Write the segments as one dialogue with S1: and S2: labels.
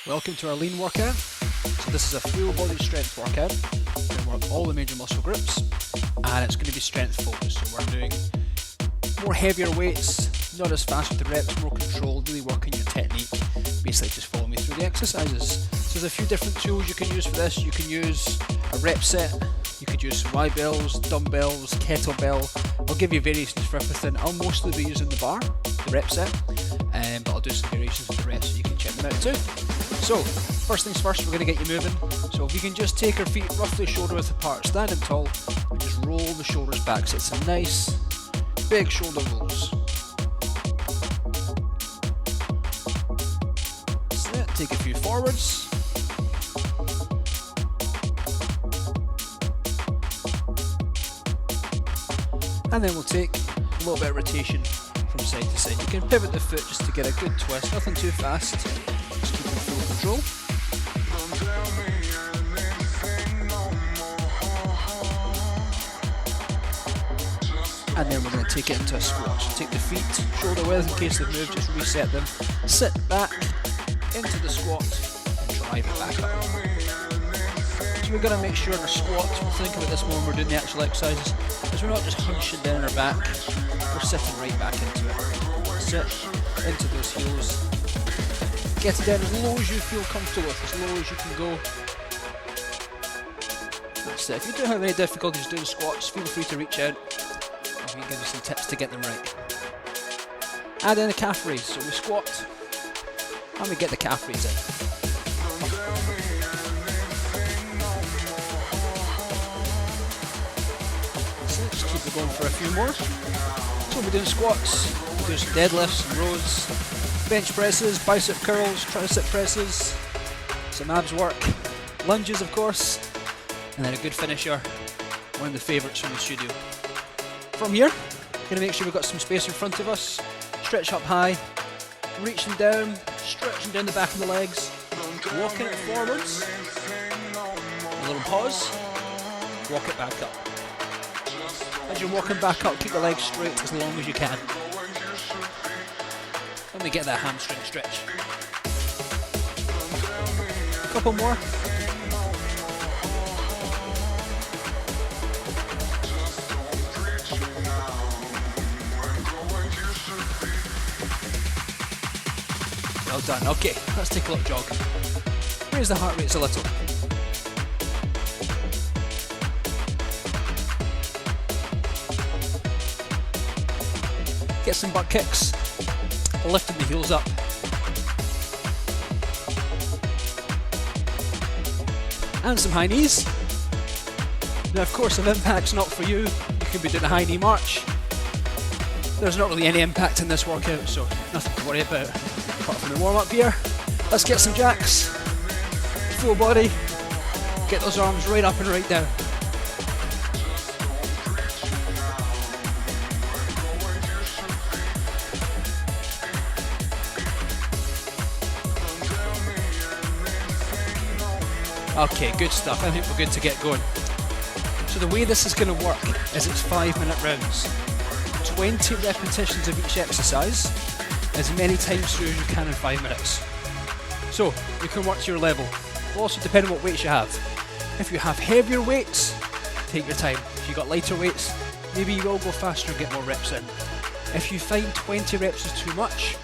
S1: Welcome to our lean workout. So this is a full body strength workout. We're going to work all the major muscle groups and it's going to be strength focused. So we're doing more heavier weights, not as fast with the reps, more controlled, really working your technique. Basically just follow me through the exercises. So there's a few different tools you can use for this. You can use a rep set, you could use Y-bells, dumbbells, kettlebell. I'll give you variations for everything. I'll mostly be using the bar, the rep set, but I'll do some variations with the rest so you can check them out too. So, first things first, we're going to get you moving. So if you can just take our feet roughly shoulder width apart, standing tall, and just roll the shoulders back. So it's a nice, big shoulder rolls. That's it. Take a few forwards. And then we'll take a little bit of rotation from side to side. You can pivot the foot just to get a good twist, nothing too fast. Just keep in full control. And then we're going to take it into a squat. So take the feet shoulder width in case they've moved, just reset them. Sit back into the squat and drive it back up. So we're going to make sure in our squat, we'll think about this when we're doing the actual exercises, is we're not just hunching down our back, we're sitting right back into it. Sit into those heels. Get it down as low as you feel comfortable with, as low as you can go. That's it. If you do have any difficulties doing squats, feel free to reach out. We can give you some tips to get them right. Add in a calf raise. So we squat and we get the calf raise in. So just keep it going for a few more. So we're doing squats, we're doing some deadlifts, some rows, bench presses, bicep curls, tricep presses, some abs work, lunges of course, and then a good finisher, one of the favourites from the studio. From here, going to make sure we've got some space in front of us, stretch up high, reaching down, stretching down the back of the legs, walking it forwards, a little pause, walk it back up. As you're walking back up, keep the legs straight as long as you can. Let me get that hamstring stretch. A couple more. Well done. Okay, let's take a little jog. Raise the heart rates a little. Get some butt kicks, lifting the heels up. And some high knees. Now of course if impact's not for you, you can be doing a high knee march. There's not really any impact in this workout, so nothing to worry about apart from the warm up here. Let's get some jacks, full body, get those arms right up and right down. Okay, good stuff. I think we're good to get going. So the way this is going to work is it's 5-minute rounds. 20 repetitions of each exercise, as many times through as you can in 5 minutes. So you can work to your level. Will also depend on what weights you have. If you have heavier weights, take your time. If you've got lighter weights, maybe you will go faster and get more reps in. If you find 20 reps is too much,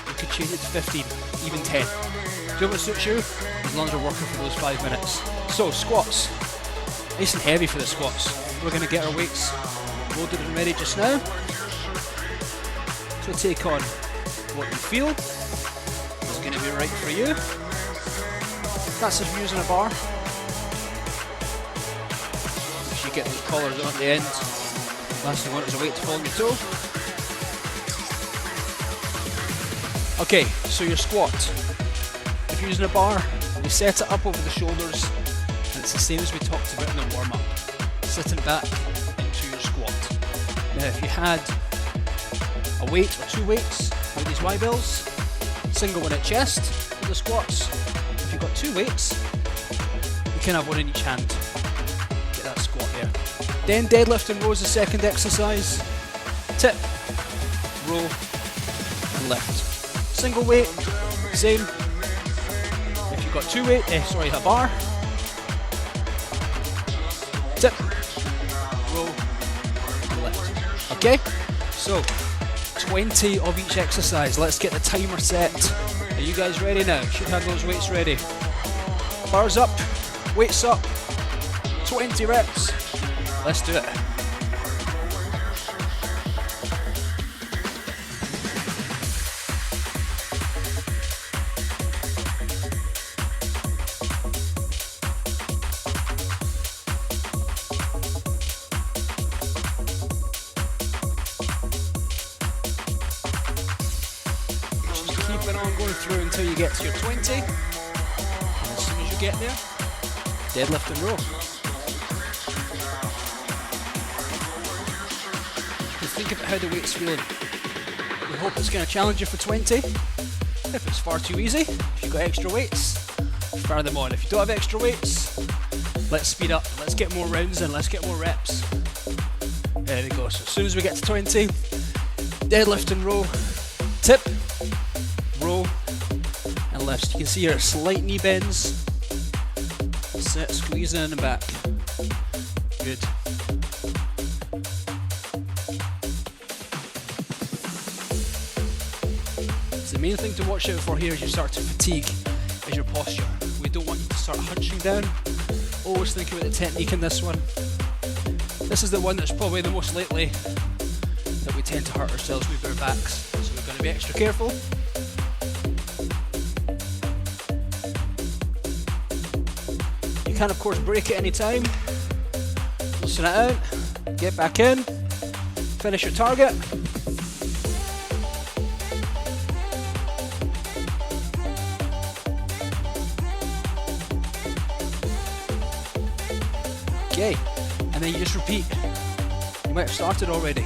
S1: you could change it to 15, even 10. Do what suits you, as long as you're working for those 5 minutes. So squats, nice and heavy for the squats. We're going to get our weights loaded and ready just now. So take on what you feel is going to be right for you. That's if you're using a bar. Make sure you get those collars on at the end. Last thing you want is a weight to fall on your toe. Okay, so your squat. If you're using a bar, you set it up over the shoulders, and it's the same as we talked about in the warm-up. Sitting back into your squat. Now if you had a weight or two weights with these Y-bells, single one at chest for the squats. If you've got two weights, you can have one in each hand. Get that squat there. Then deadlift and rows the second exercise. Tip, row, and lift. Single weight, same. got a bar, tip, row, and lift. Okay, so 20 of each exercise. Let's get the timer set. Are you guys ready now? Should have those weights ready. Bars up, weights up, 20 reps. Let's do it. Keep it on going through until you get to your 20. And as soon as you get there, deadlift and row. And think about how the weight's feeling. We hope it's going to challenge you for 20. If it's far too easy, if you've got extra weights, fire them on. If you don't have extra weights, let's speed up. Let's get more rounds in. Let's get more reps. There we go. So as soon as we get to 20, deadlift and row, tip, row, and lift. You can see here slight knee bends. Sit, squeeze in and back. Good. So the main thing to watch out for here as you start to fatigue is your posture. We don't want you to start hunching down. Always think about the technique in this one. This is the one that's probably the most likely that we tend to hurt ourselves with our backs. So we're going to be extra careful. You can of course break at any time. Loosen it out, get back in, finish your target. Okay, and then you just repeat. You might have started already.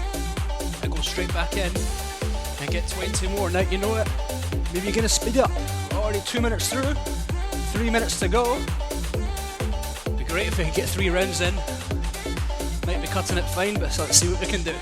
S1: And go straight back in and get 20 more. Now you know it. Maybe you're going to speed up. We're already 2 minutes through, 3 minutes to go. Great if we can get 3 rounds in. Might be cutting it fine, but let's see what we can do.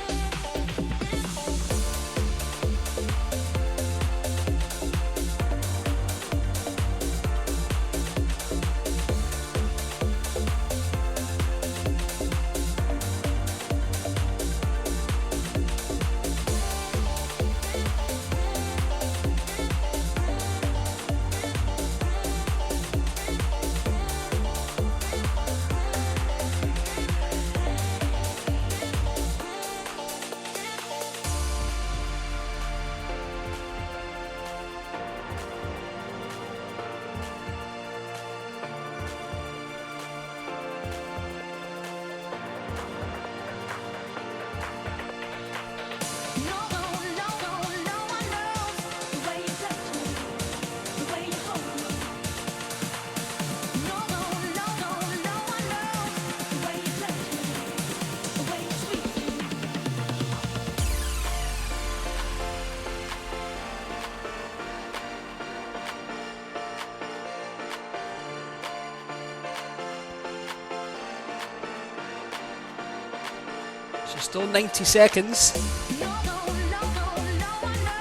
S1: So still 90 seconds.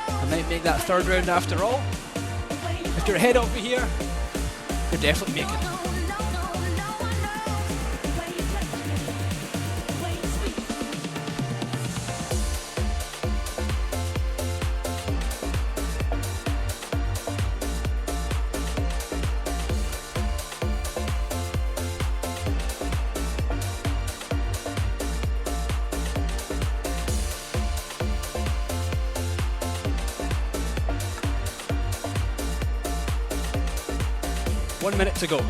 S1: I might make that third round after all. If you're ahead of me here, you're definitely making it. One minute to go.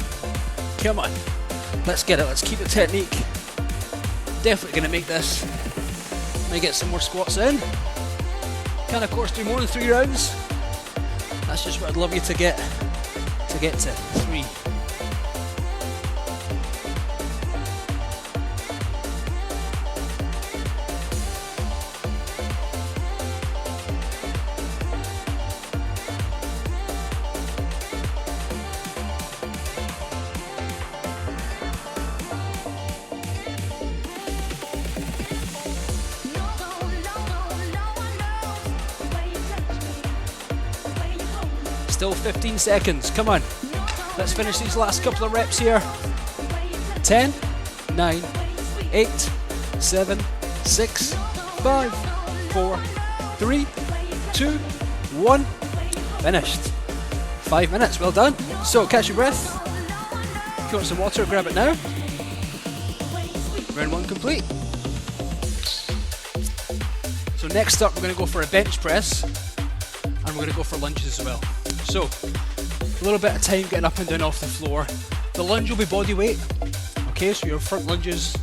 S1: Come on. Let's get it. Let's keep the technique. Definitely going to make this. May get some more squats in. Can of course do more than 3 rounds. That's just what I'd love you to get to 3. Still 15 seconds, come on. Let's finish these last couple of reps here. 10, 9, 8, 7, 6, 5, 4, 3, 2, 1. Finished. 5 minutes, well done. So catch your breath. If you want some water, grab it now. Round 1 complete. So next up, we're going to go for a bench press, and we're going to go for lunges as well. So a little bit of time getting up and down off the floor. The lunge will be body weight. Okay, so your front lunges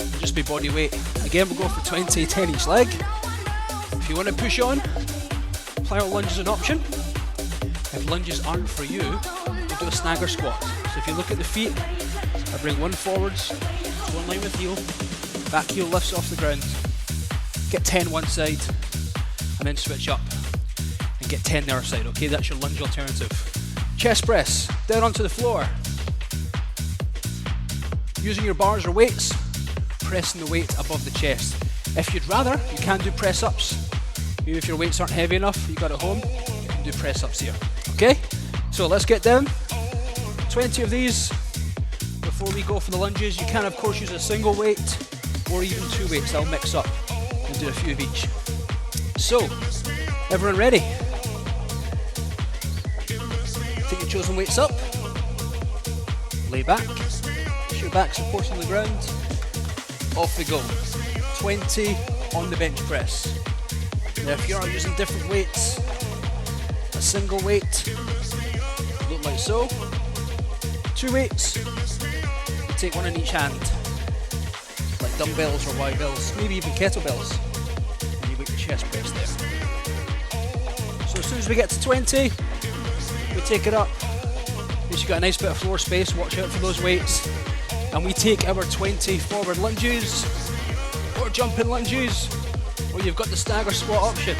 S1: will just be body weight. Again, we'll go for 20, 10 each leg. If you want to push on, plyo lunge is an option. If lunges aren't for you, we'll do a snagger squat. So if you look at the feet, I bring one forwards, one line with heel, back heel lifts off the ground. Get 10 one side, and then switch up and get 10 the other side. Okay, that's your lunge alternative. Chest press, down onto the floor. Using your bars or weights, pressing the weight above the chest. If you'd rather, you can do press ups. Maybe if your weights aren't heavy enough, you got it home, you can do press ups here. Okay, so let's get down. 20 of these. Before we go for the lunges, you can of course use a single weight or even 2 weights. I'll mix up and do a few of each. So, everyone ready? Take your chosen weights up. Lay back. Your back supporting the ground. Off we go. 20 on the bench press. Now if you are using different weights, a single weight, look like so. 2 weights, you take one in each hand, like dumbbells or barbells, maybe even kettlebells, and you get your chest press there. So as soon as we get to 20, we take it up. If you've got a nice bit of floor space, watch out for those weights. And we take our 20 forward lunges, or jumping lunges, or you've got the stagger squat option.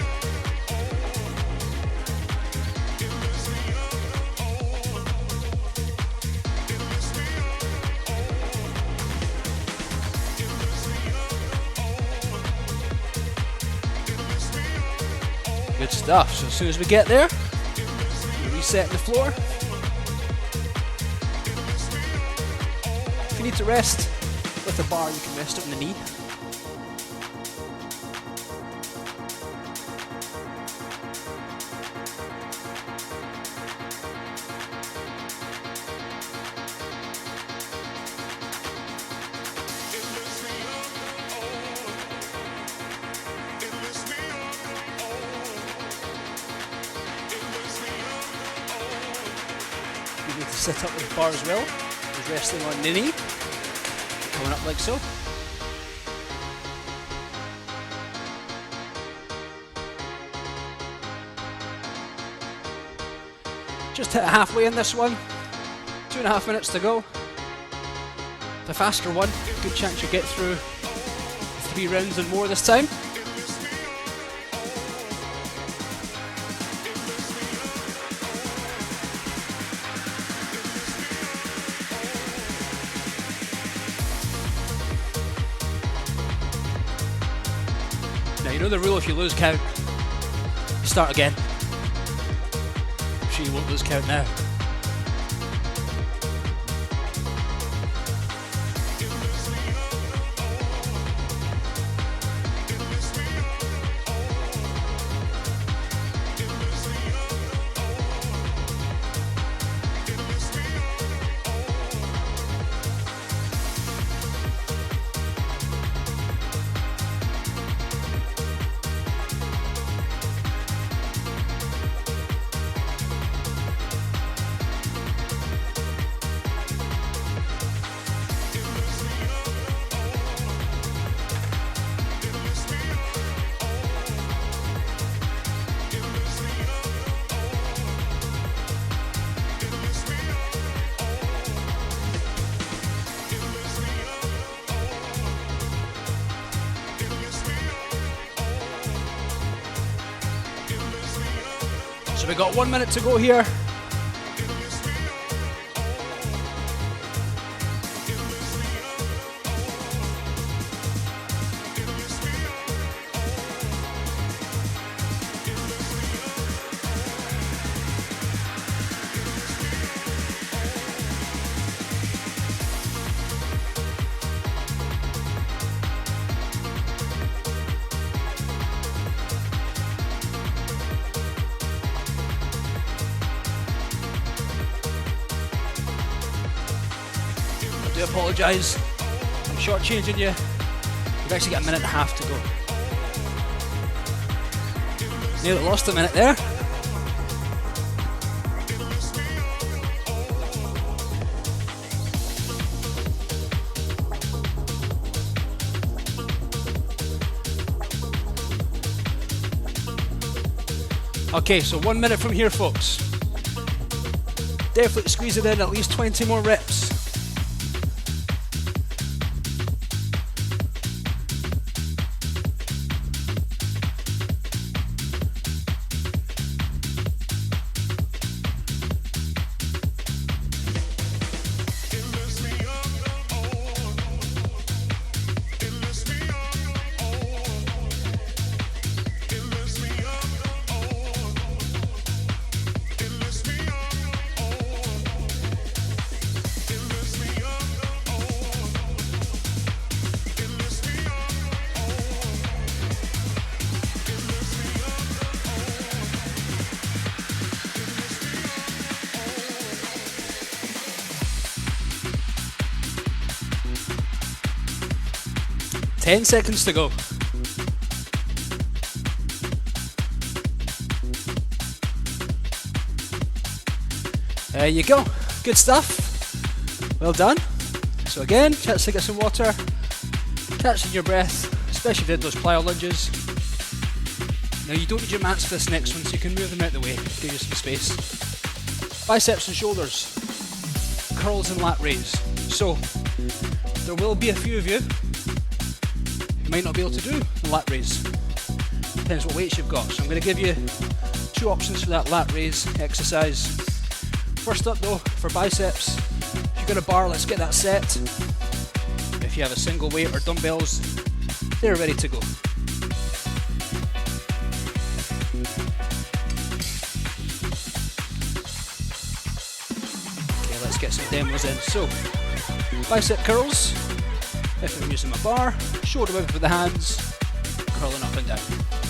S1: Good stuff. So as soon as we get there, we reset the floor. If you need to rest with a bar, you can rest it on the knee. You need to sit up with the bar as well, just resting on the knee. Coming up like so. Just hit halfway in this one. 2.5 minutes to go. The faster one, good chance you'll get through 3 rounds and more this time. Now you know the rule, if you lose count, you start again. I'm sure you won't lose count now. So we got 1 minute to go here. do apologise. I'm shortchanging you. You've actually got a minute and a half to go. Nearly lost a minute there. Okay, so 1 minute from here, folks. Definitely squeeze it in, at least 20 more reps. Ten seconds to go. There you go. Good stuff. Well done. So again, chance to get some water. Catching your breath, especially if you did those plyo lunges. Now you don't need your mats for this next one, so you can move them out the way. Give you some space. Biceps and shoulders. Curls and lat raise. So there will be a few of you who might not be able to do the lat raise. Depends what weights you've got. So I'm going to give you two options for that lat raise exercise. First up though, for biceps, if you've got a bar, let's get that set. If you have a single weight or dumbbells, they're ready to go. Okay, let's get some demos in. So, bicep curls, if I'm using my bar, shoulder width with the hands, curling up and down.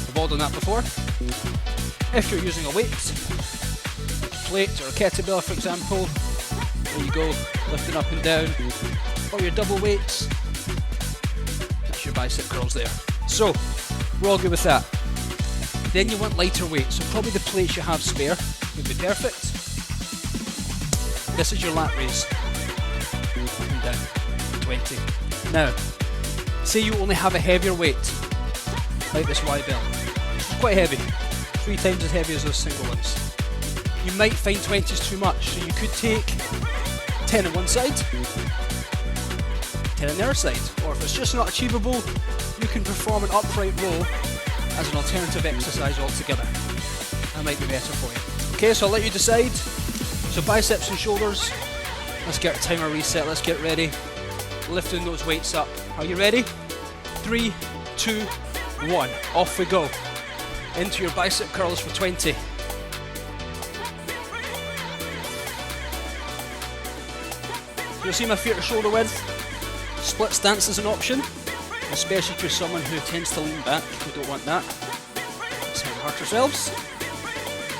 S1: We've all done that before. If you're using a weight, like a plate or a kettlebell for example, there you go, lifting up and down, or your double weights, that's your bicep curls there. So, we're all good with that. Then you want lighter weights, so probably the plates you have spare would be perfect. This is your lat raise, up and down, 20. Now, say you only have a heavier weight, like this Y-bell, which is quite heavy, 3 times as heavy as those single ones. You might find 20 is too much, so you could take 10 on one side, 10 on the other side, or if it's just not achievable, you can perform an upright row as an alternative exercise altogether. That might be better for you. Okay, so I'll let you decide. So biceps and shoulders, let's get our timer reset, let's get ready. Lifting those weights up. Are you ready? 3, 2, 1. Off we go. Into your bicep curls for 20. You'll see my feet are shoulder width. Split stance is an option, especially if you're someone who tends to lean back. We don't want that. That's how we hurt ourselves.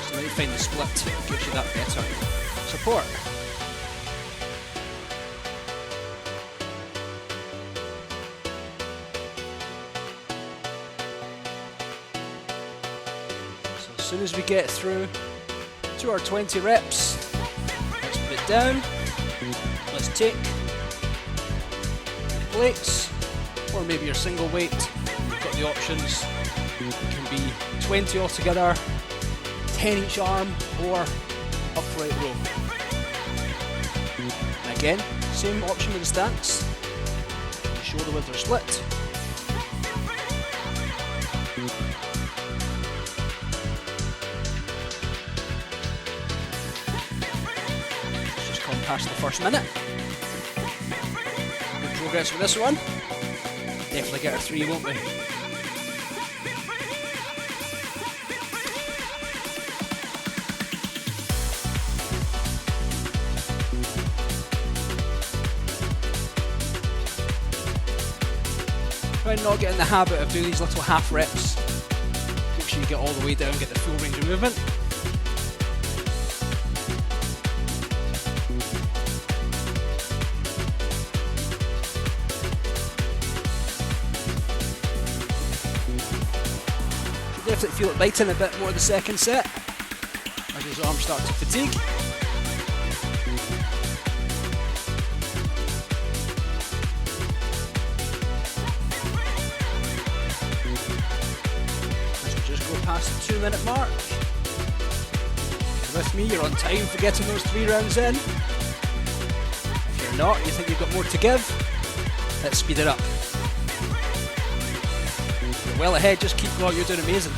S1: So let me find the split. Gives you that better support. So as soon as we get through to our 20 reps, let's put it down. Let's take plates, or maybe your single weight. You've got the options. It can be 20 altogether, 10 each arm, or upright row. And again, same option with the stance. Shoulder width or split. Let's just come past the first minute. Good progress with this one. Definitely get our 3, won't we? Try and not get in the habit of doing these little half reps. Make sure you get all the way down, get the full range of movement. definitely feel it biting a bit more the second set as his arms start to fatigue. As we just go past the 2-minute mark. With me, you're on time for getting those 3 rounds in. If you're not, you think you've got more to give, let's speed it up. You're well ahead, just keep going, you're doing amazing.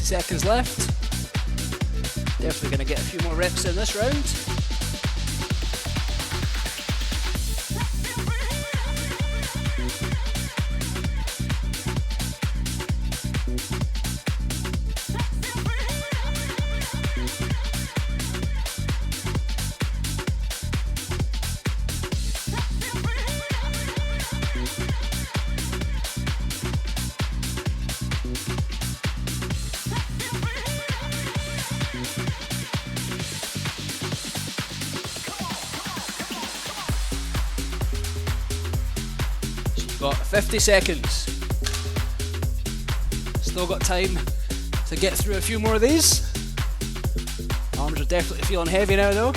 S1: Seconds left. Definitely going to get a few more reps in this round. Got 50 seconds. Still got time to get through a few more of these. Arms are definitely feeling heavy now though.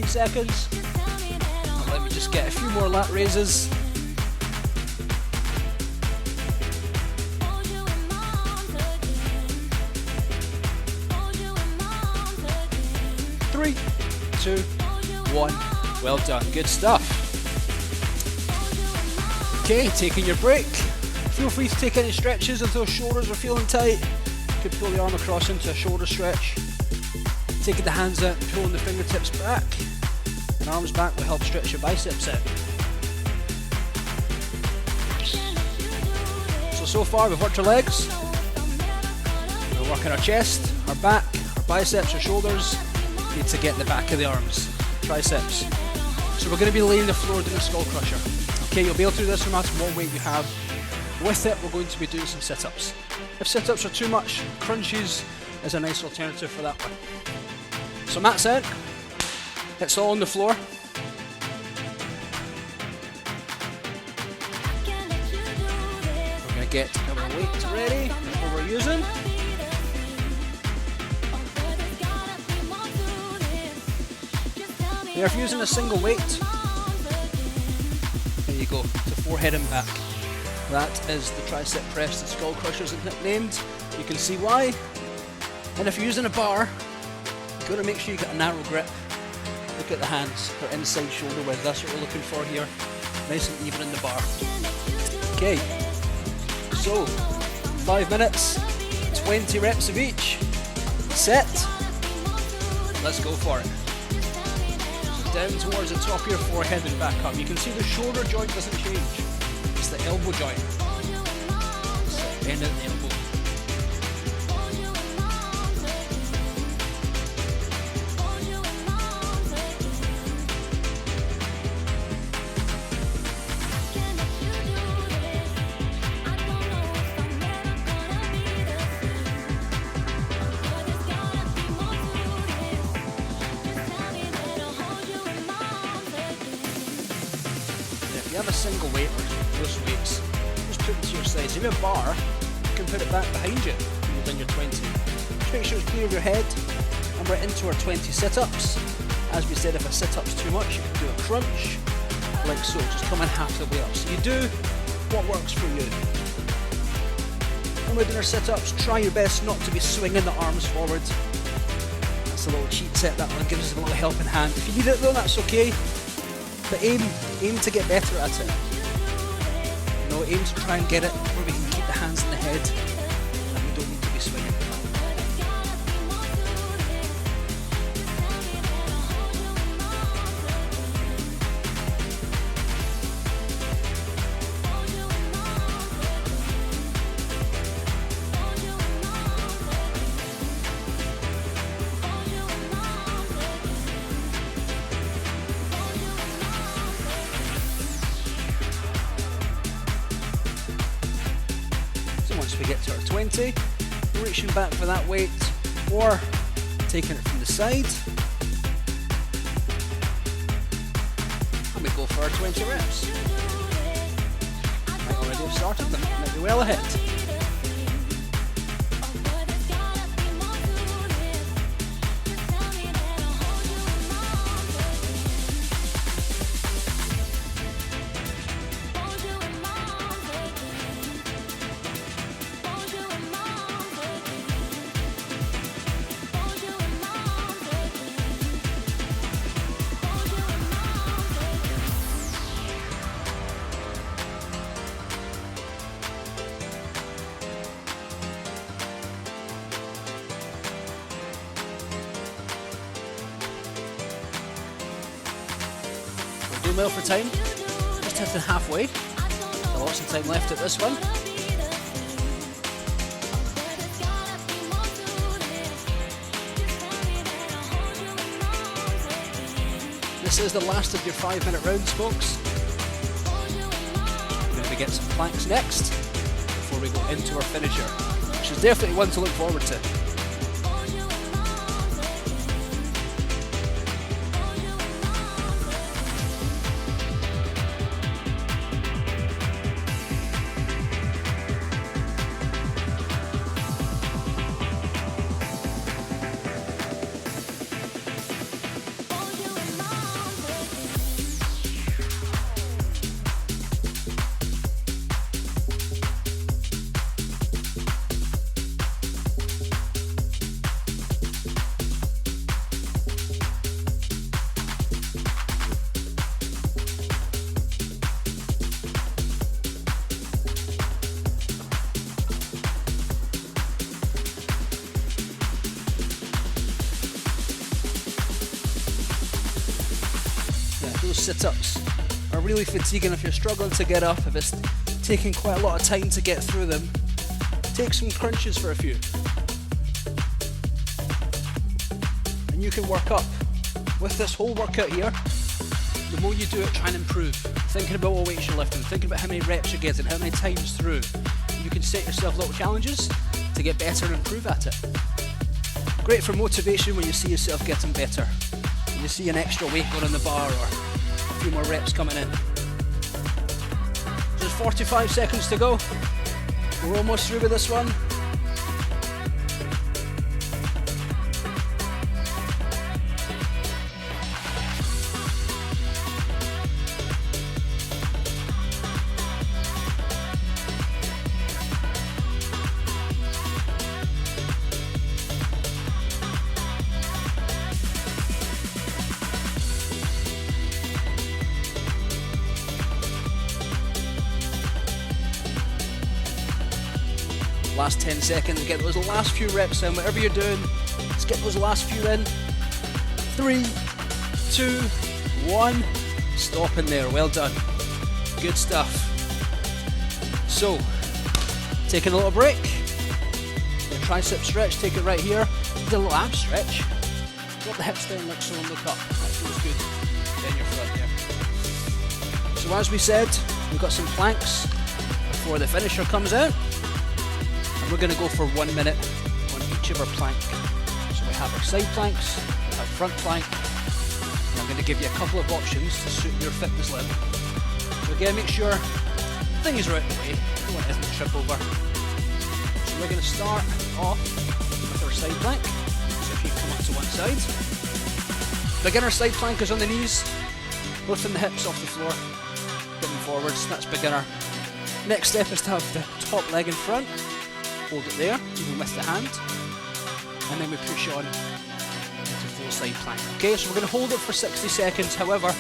S1: Seconds. And let me just get a few more lat raises. Three, 2, 1. Well done. Good stuff. Okay, taking your break. Feel free to take any stretches if those shoulders are feeling tight. You could pull the arm across into a shoulder stretch. Taking the hands out and pulling the fingertips back. And arms back will help stretch your biceps out. So far we've worked our legs, we're working our chest, our back, our biceps, our shoulders. We need to get the back of the arms, triceps. So we're going to be laying the floor doing a skull crusher. Okay, you'll be able to do this no matter what weight you have. With it, we're going to be doing some sit-ups. If sit-ups are too much, crunches is a nice alternative for that one. So mats out. It's all on the floor. We're going to get our weights ready, what we're using. Now if you're using a single weight, there you go, to forehead and back. That is the tricep press that Skull Crushers is nicknamed. You can see why. And if you're using a bar, you've got to make sure you get a narrow grip. Look at the hands, our inside shoulder width, that's what we're looking for here. Nice and even in the bar. Okay, so 5 minutes, 20 reps of each. Set. Let's go for it. So down towards the top of your forehead and back up. You can see the shoulder joint doesn't change. It's the elbow joint. It's the bend of the elbow. have a single weight or loose weights, just put it to your sides. If you have a bar, you can put it back behind you when you've done your 20. Just make sure it's clear of your head, and we're into our 20 sit-ups. As we said, if a sit-up's too much, you can do a crunch, like so, just coming half the way up. So you do what works for you. When we're doing our sit-ups, try your best not to be swinging the arms forward. That's a little cheat set, that one gives us a little helping hand. If you need it though, that's okay. But aim to get better at it. You know, aim to try and get it where we can keep the hands in the head and we don't need to be swinging. Once we get to our 20, reaching back for that weight or taking it from the side, and we go for our 20 reps. Might already have started them, might be well ahead. Doing well for time, just hitting halfway, so lots of time left at this one. This is the last of your 5-minute rounds, folks. We're going to get some planks next, before we go into our finisher, which is definitely one to look forward to. Those sit-ups are really fatiguing if you're struggling to get up, if it's taking quite a lot of time to get through them. Take some crunches for a few. And you can work up. With this whole workout here, the more you do it, try and improve. Thinking about what weights you're lifting, thinking about how many reps you're getting, how many times through. You can set yourself little challenges to get better and improve at it. Great for motivation when you see yourself getting better. When you see an extra weight going on the bar or a few more reps coming in. Just 45 seconds to go. We're almost through with this one. Last 10 seconds, get those last few reps in, whatever you're doing, let's get those last few in. 3, 2, 1, stop in there, well done. Good stuff. So, taking a little break, your tricep stretch, take it right here, do a little ab stretch, drop the hips down like so and look up, that feels good, down your front there. So as we said, we've got some planks before the finisher comes out. We're going to go for 1 minute on each of our plank. So we have our side planks, we have front plank, and I'm going to give you a couple of options to suit your fitness level. So So again, make sure things are out of the way, you don't want anything to trip over. So we're going to start off with our side plank. So if you come up to one side. Beginner side plank is on the knees, lifting the hips off the floor, getting forwards, that's beginner. Next step is to have the top leg in front, hold it there, even with the hand, and then we push on into full side plank. Okay, so we're going to hold it for 60 seconds, however,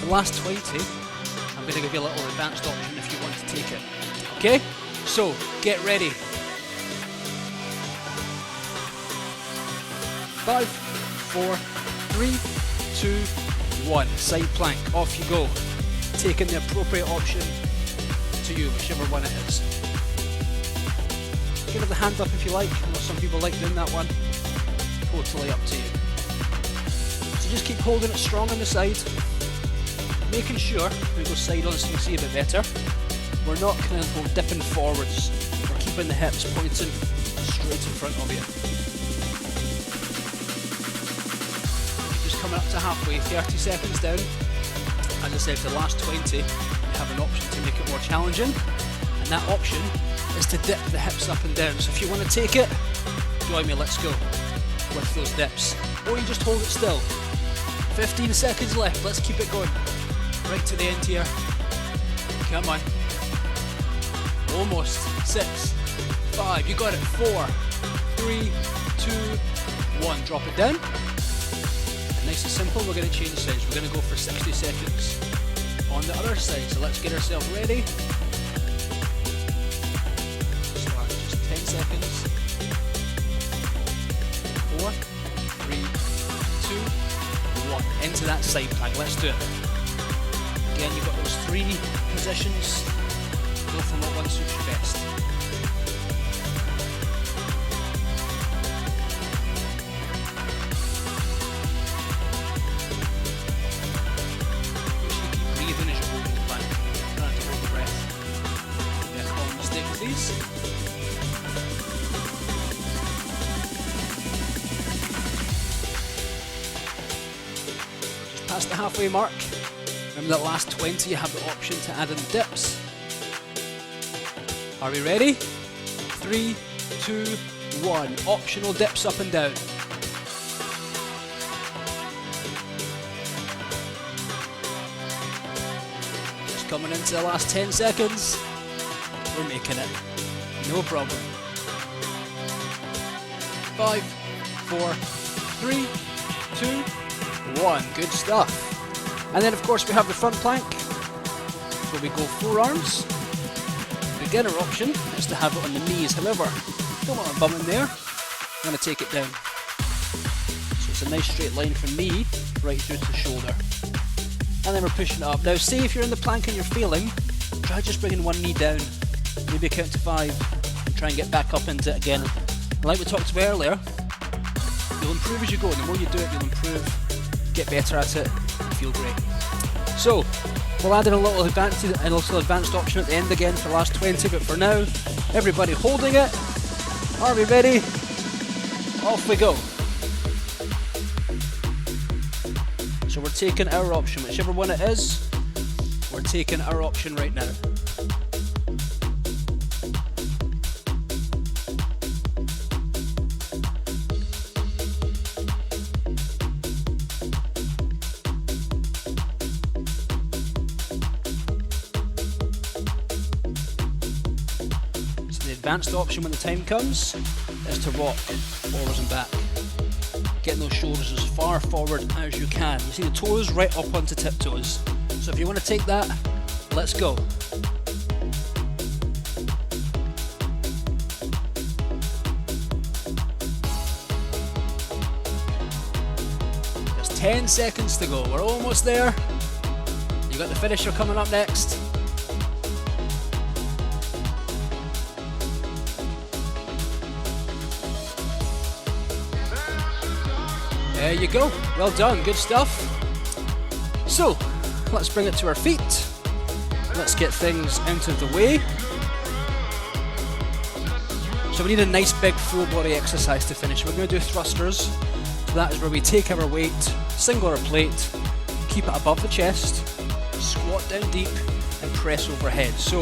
S1: the last 20, I'm going to give you a little advanced option if you want to take it. Okay, so get ready. 5, 4, 3, 2, 1. Side plank, off you go. Taking the appropriate option to you, whichever one it is. You can have the hand up if you like. I know some people like doing that one. Totally up to you. So just keep holding it strong on the side, making sure we go side on so you can see a bit better. We're not kind of dipping forwards. We're keeping the hips pointing straight in front of you. Just coming up to halfway, 30 seconds down. As I said, for the last 20, you have an option to make it more challenging, and that option is to dip the hips up and down. So if you want to take it, join me, let's go with those dips. Or you just hold it still. 15 seconds left, let's keep it going. Right to the end here. Come on. Almost. 6, 5, you got it. 4, 3, 2, 1. Drop it down. Nice and simple, we're going to change sides. We're going to go for 60 seconds on the other side. So let's get ourselves ready. Start just 10 seconds. 4, 3, 2, 1. Into that side plank. Let's do it. Again, you've got those 3 positions. Go for what one suits you best. Just past the halfway mark. Remember that last 20 you have the option to add in dips. Are we ready? 3, 2, 1. Optional dips up and down. Just coming into the last 10 seconds. We're making it. No problem. 5, 4, 3, 2, 1. Good stuff. And then of course we have the front plank. So we go forearms. Beginner option is to have it on the knees. However, don't want a bum in there. I'm going to take it down. So it's a nice straight line from knee right through to the shoulder. And then we're pushing it up. Now say if you're in the plank and you're failing, try just bringing one knee down. Maybe count to 5 and try and get back up into it again. And like we talked about earlier, you'll improve as you go. The more you do it, you'll improve, get better at it, and feel great. So we'll add in a little advanced option at the end again for the last 20, but for now, everybody holding it. Are we ready? Off we go. So we're taking our option, whichever one it is, we're taking our option right now. Advanced option when the time comes is to rock forwards and back, getting those shoulders as far forward as you can. You see the toes right up onto tiptoes. So if you want to take that, let's go. There's 10 seconds to go. We're almost there. You got the finisher coming up next. There you go, well done, good stuff. So, let's bring it to our feet. Let's get things out of the way. So we need a nice big full body exercise to finish. We're going to do thrusters. So that is where we take our weight, single our plate, keep it above the chest, squat down deep, and press overhead. So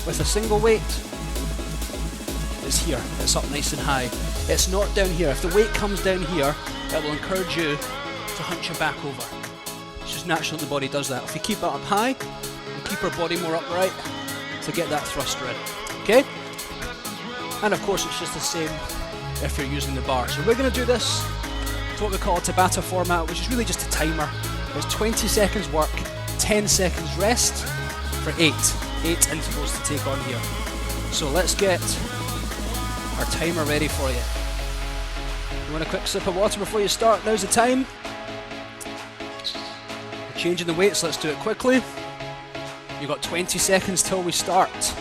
S1: with a single weight, it's here, it's up nice and high. It's not down here. If the weight comes down here, it will encourage you to hunch your back over. It's just natural that the body does that. If you keep it up high, you keep our body more upright to get that thruster in. Okay? And of course it's just the same if you're using the bar. So we're going to do this to what we call a Tabata format, which is really just a timer. It's 20 seconds work, 10 seconds rest for 8 intervals to take on here. So let's get our timer ready for you. You want a quick sip of water before you start? Now's the time. We're changing the weights, let's do it quickly. You've got 20 seconds till we start.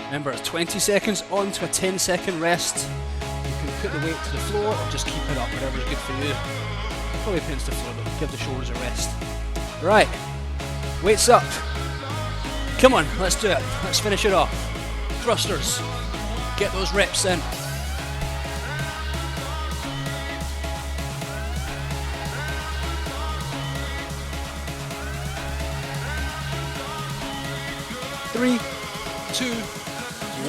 S1: Remember, it's 20 seconds on to a 10-second rest. You can put the weight to the floor or just keep it up, whatever's good for you. Probably put it to the floor though, give the shoulders a rest. Right, weights up. Come on, let's do it. Let's finish it off. Thrusters, get those reps in. Three, 2,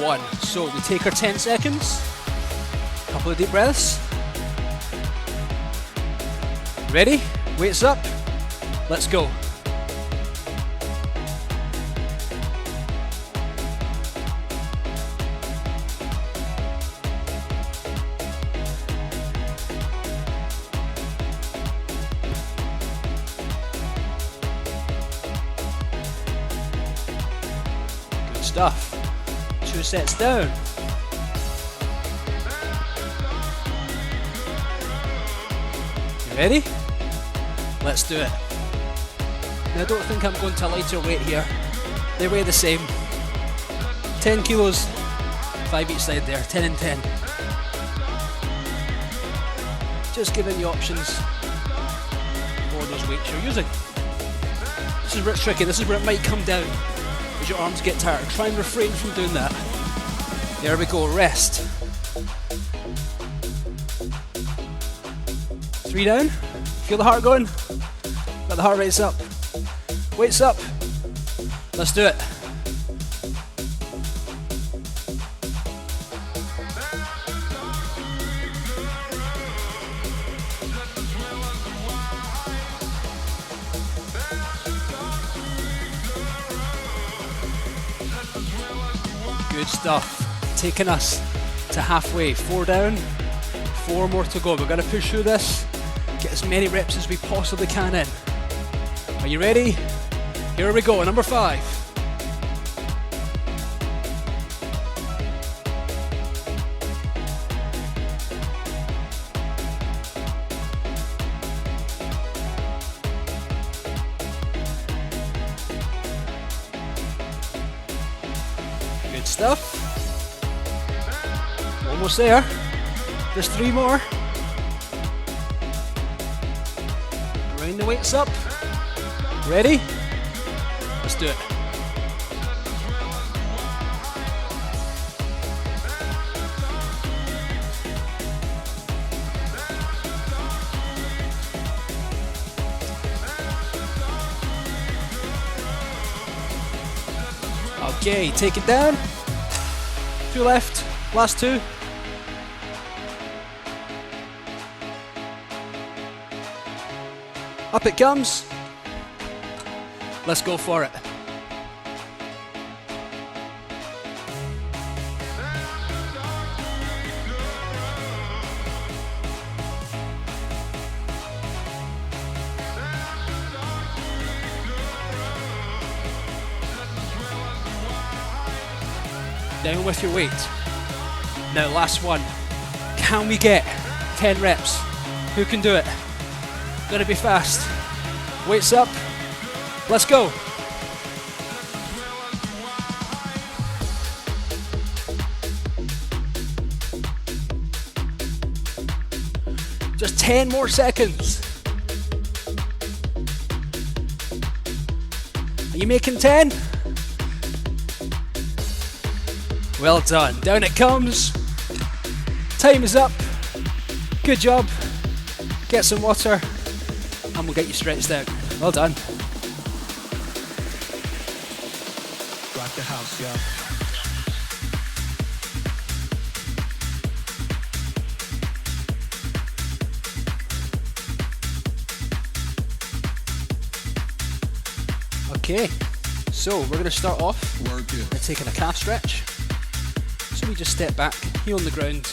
S1: 1. So we take our 10 seconds, couple of deep breaths. Ready? Weights up. Let's go. Good stuff. 2 sets down. You ready? Let's do it. Now I don't think I'm going to a lighter weight here. They weigh the same. 10 kilos, 5 each side there, 10 and 10. Just giving you options for those weights you're using. This is where it's tricky, this is where it might come down as your arms get tired. Try and refrain from doing that. There we go, rest. 3 down. Feel the heart going? Got the heart rates up. Weights up. Let's do it. Good stuff. Taking us to halfway. 4 down, 4 more to go. We're going to push through this. Get as many reps as we possibly can in. Are you ready? Here we go, number 5. Good stuff. Almost there. Just 3 more. Bring the weights up. Ready? Let's do it. Okay, take it down. 2 left. Last 2. Up it comes. Let's go for it. Down with your weight. Now last one. Can we get 10 reps? Who can do it? Gonna be fast. Weights up. Let's go. Just 10 more seconds. Are you making 10? Well done. Down it comes. Time is up. Good job. Get some water and we'll get you stretched out. Well done. Okay, so we're going to start off by taking a calf stretch. So we just step back, heel on the ground,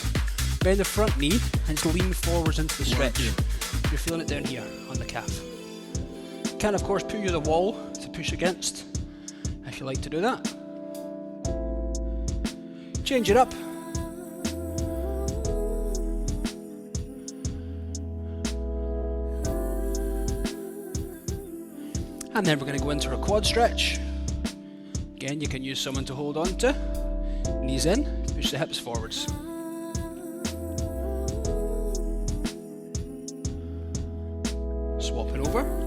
S1: bend the front knee and just lean forwards into the stretch. You're feeling it down here on the calf. You can of course put you the wall to push against if you like to do that. Change it up. And then we're going to go into our quad stretch. Again, you can use someone to hold on to. Knees in, push the hips forwards. Swap it over.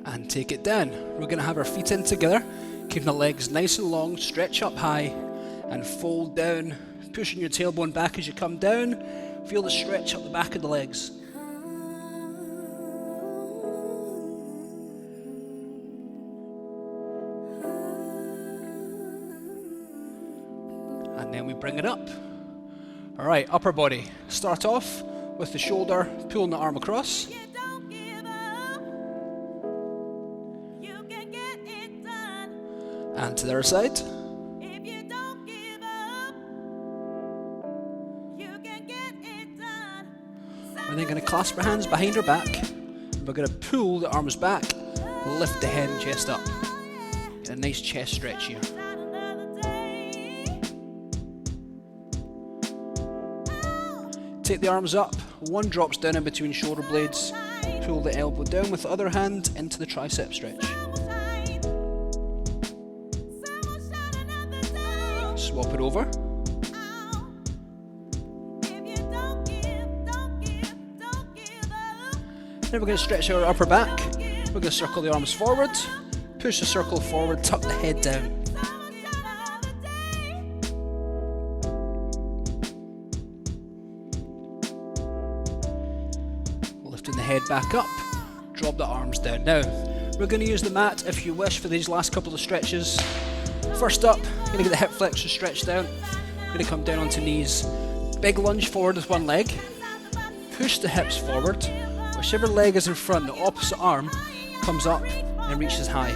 S1: And take it down. We're going to have our feet in together, keeping the legs nice and long, stretch up high and fold down, pushing your tailbone back as you come down. Feel the stretch up the back of the legs. And then we bring it up. Alright, upper body. Start off with the shoulder, pulling the arm across. And to the other side. We're then going to clasp our hands behind our back. We're going to pull the arms back, lift the head and chest up. Get a nice chest stretch here. Take the arms up, one drops down in between shoulder blades. Pull the elbow down with the other hand into the tricep stretch. Swap it over. Then we're going to stretch our upper back. We're going to circle the arms forward, push the circle forward, tuck the head down. Lifting the head back up, drop the arms down. Now, we're going to use the mat if you wish for these last couple of stretches. First up, going to get the hip flexors stretched out. Going to come down onto knees. Big lunge forward with one leg. Push the hips forward. Whichever leg is in front, the opposite arm comes up and reaches high.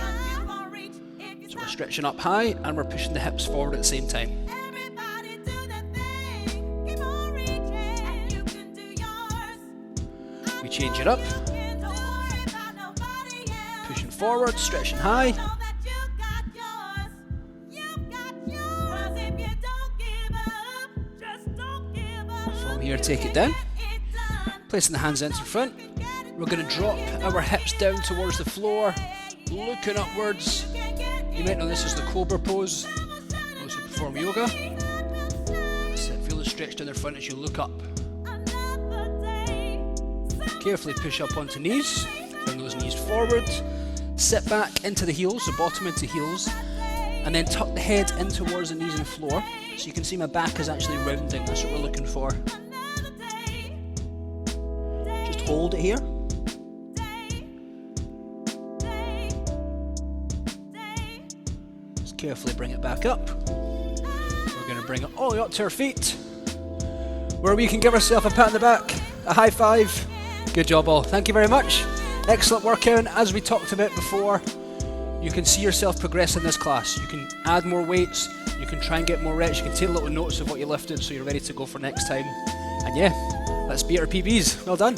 S1: So we're stretching up high and we're pushing the hips forward at the same time. We change it up. Pushing forward, stretching high. From here, take it down. Placing the hands into front. We're going to drop our hips down towards the floor, looking upwards. You might know this as the Cobra pose, those who perform yoga. That's it. Feel the stretch down the front as you look up. Carefully push up onto knees, bring those knees forward, sit back into the heels, the bottom into heels, and then tuck the head in towards the knees and floor. So you can see my back is actually rounding, that's what we're looking for. Just hold it here. Carefully bring it back up. We're going to bring it all the way up to our feet, where we can give ourselves a pat on the back, a high five. Good job all. Thank you very much. Excellent workout. As we talked about before, you can see yourself progress in this class. You can add more weights, you can try and get more reps, you can take little notes of what you lifted so you're ready to go for next time. And yeah, let's beat our PBs. Well done.